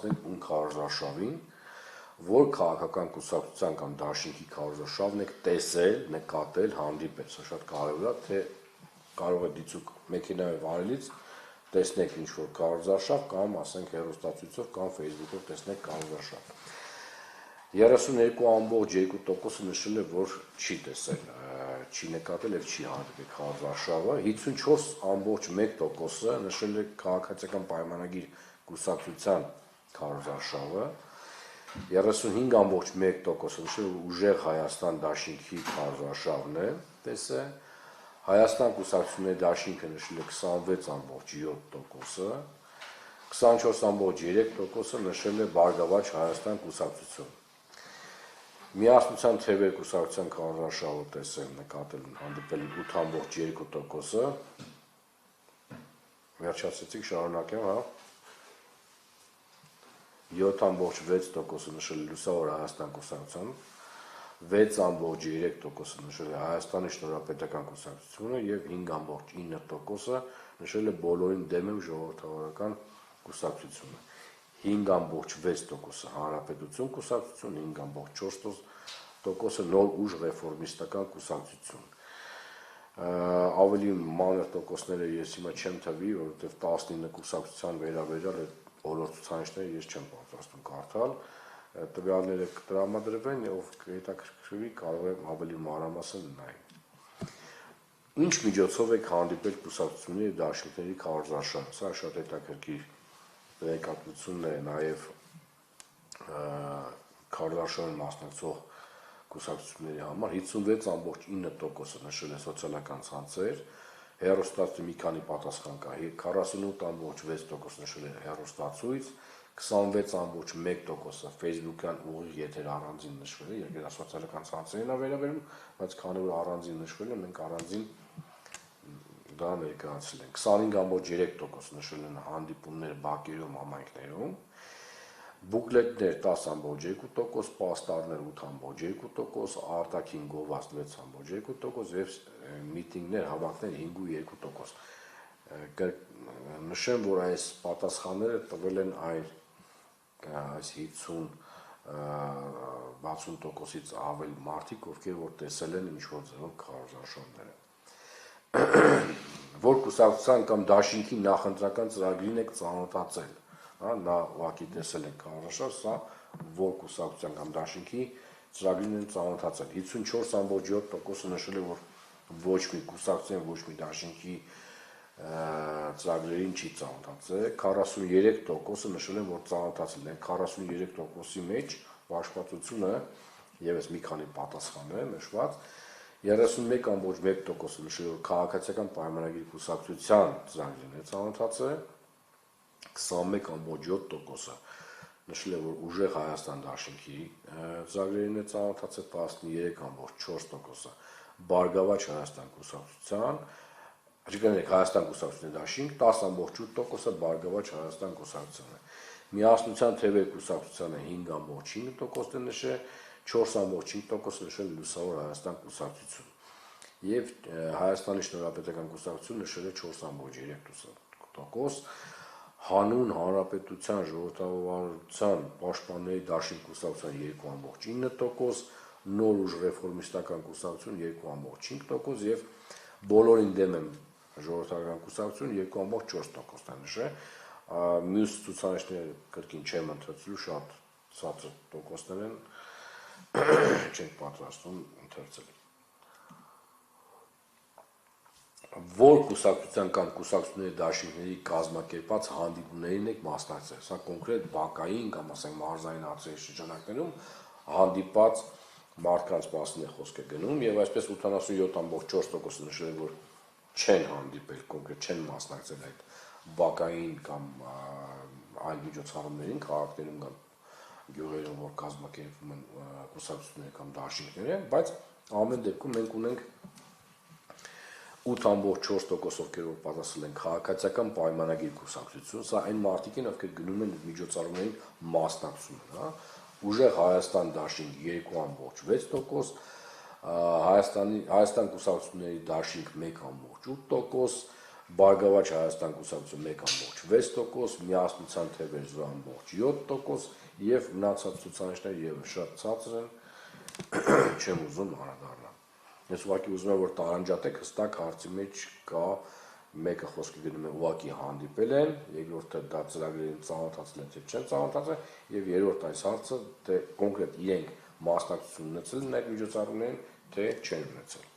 հասնենք ուն քարոզարշավին, որ քաղաքական կուսակցության կամ դաշինքի քարոզարշավն եք տեսել, նկատել, հանդիպել, սա շատ կարևոր է, թե կարող է դիցուկ մեքենայով արելից տեսնեք ինչ-որ քարոզարշավ կամ ասենք հեռուստացույցով կամ Facebook-ով տեսնեք քարոզարշավ։ 32.2%-ը նշել է, որ չի տեսել, չի նկատել եւ չի հանդիպել քարոզարշավը, 54.1%-ը նշել է քաղաքացիական պայմանագիր կուսակցության քարոզարշավը, 35.1%-ը նշել է ուժեղ Հայաստան դաշինքի քարոզարշավն է տեսել, Հայաստան կուսակցությունների դաշինքը նշել է 26.7%-ը, 24.3%-ը նշել է Բարգավաճ Հայաստան կուսակցություն։ Միասնության թևեր կուսակցության քարոզարշավը տեսել, նկատել, հանդիպել 8.2%-ը, վերջացեցիք, շարունակեմ, հա։ 7.6%-ը նշել է Լուսավոր Հայաստան կուսակցություն, 6.3%-ը նշել է Հայաստանի շնորհապետական կուսակցությունը եւ 5.9%-ը նշել է բոլորին դեմ եմ ժողովրդավարական կուսակցությունը, 5.6%-ը Հանրապետություն կուսակցություն, 5.4%-ը Նոր ուժ ռեֆորմիստական կուսակցություն։ Ավելի մանր տոկոսները ես հիմա չեմ թվի, որովհետեւ 19 կուսակցության վերաբերյալ այդ բոլոր ցուցանիշները ես չեմ պատրաստում կարդալ, տվյալները կտրամադրվեն, ով հետաքրքրվի կարող է ավելի մանրամասն նայել։ Ինչ միջոցով եք հանդիպել կուսակցությունների դաշինքների քարոզարշավը, սա շատ հետաքրքիր տեղեկատվությունն է նաև քարոզարշավին մասնակցող կուսակցությունների համար, 56.9%-ը նշել է սոցիալական ցանցեր, հեռուստացույց մի քանի պատասխան կա, 48.6% նշել է հեռուստացույց, 26.1%-ը Facebook-յան ուղիղ եթեր առանձին նշվել է, երկրի սոցիալական ցանցերին է վերաբերում, բայց քանի որ առանձին նշվել է, մենք առանձին դա ներկայացրել ենք, 25.3% նշել են հանդիպումներ բակերում, համայնքներում, բուկլետներ 10.2%, պաստառներ 8.2%, արտաքին գովազդ 6.2% եւ միտինգներ, հավաքներ 5.2%։ Նշեմ, որ այս պատասխանները տվել են այս 50-60%-ից ավել մարդիկ, ովքեր որ տեսել են ինչ-որ ձևով քարոզարշավները։ Որ կուսակցության կամ դաշինքի նախընտրական ծրագրին եք ծանոթացել, հա, նա ուղղակի տեսել եք քարոզարշավ, սա որ կուսակցության կամ դաշինքի ծրագրին են ծանոթացել, 54.7%-ը նշել է, որ ոչ մի կուսակցության, ոչ մի դաշինքի ծրագրերին չի ծանոթացել, 43%-ը նշել են, որ ծանոթացել են, 43%-ի մեջ բաշխվածությունը եւս մի քանի պատասխան է նշված, 31.1%-ը նշել է, որ քաղաքացիական պայմանագիր կուսակցության ծրագրին է ծանոթացել, 21.7%-ը նշել է, որ ուժեղ Հայաստան դաշինքի ծրագրերին է ծանոթացել, 13.4%-ը Բարգավաճ Հայաստան կուսակցության, Հայաստան կուսակցությունների դաշինք, 10.8%-ը Բարգավաճ Հայաստան կուսակցությանը։ Միասնության թևեր կուսակցությանը 5.5% է նշել, 4.5% նշել Լուսավոր Հայաստան կուսակցություն։ Եվ Հայաստանի շնորհապետական կուսակցություն նշել է 4.3%, Հանուն Հանրապետության ժողովրդավարության պաշտպանների դաշինք կուսակցության 2.9%, Նոր ուժ ռեֆորմիստական կուսակցություն 2.5% եւ բոլորին դեմ եմ ժողովրդական կուսակցություն 2.4% է նշել, մյուս ցուցանիշները կրկին չեմ ընթերցելու, շատ ցածր տոկոսներ են, չենք պատրաստվում ընթերցել։ Որ կուսակցության կամ կուսակցությունների դաշինքների կազմակերպած հանդիպումներին եք մասնակցել, սա կոնկրետ բակային կամ ասենք մարզային արձերի շրջանակներում հանդիպած մարդկանց մասին է խոսքը գնում եւ այսպես 87.4% նշել է, որ չեն հանդիպել, կոնկրետ չեն մասնակցել այդ բակային կամ այլ միջոցառումներին, քաղաքներում կամ գյուղերում, որ կազմակերպվում են կուսակցությունները կամ դաշինքները, բայց ամեն դեպքում մենք ունենք 8.4%, ովքեր որ պատասխանել են քաղաքացիական պայմանագիր կուսակցություն, սա այն մարդիկ են, ովքեր գնում են միջոցառումներին մասնակցում են, հա, ուժեղ Հայաստան դաշինք 2.6%, Հայաստան կուսակցությունների դաշինք 1.8%, Բարգավաճ Հայաստան կուսակցությունը 1.6%, Միասնության թևեր 0.7% եւ մնացած ցուցանիշները եւս շատ ցածր են, չեմ ուզում անդրադառնալ։ Ես ուղղակի ուզում եմ որ տարանջատեք հստակ հարցի մեջ կա մեկը խոսքի գնում է ուղղակի հանդիպել են, երկրորդը դա ծրագրերին ծանոթացել են թե չեն ծանոթացել եւ երրորդ այս հարցը թե կոնկրետ իրենք մասնակցություն ունեցել են այդ միջոցառումներին թե չեն ունեցել։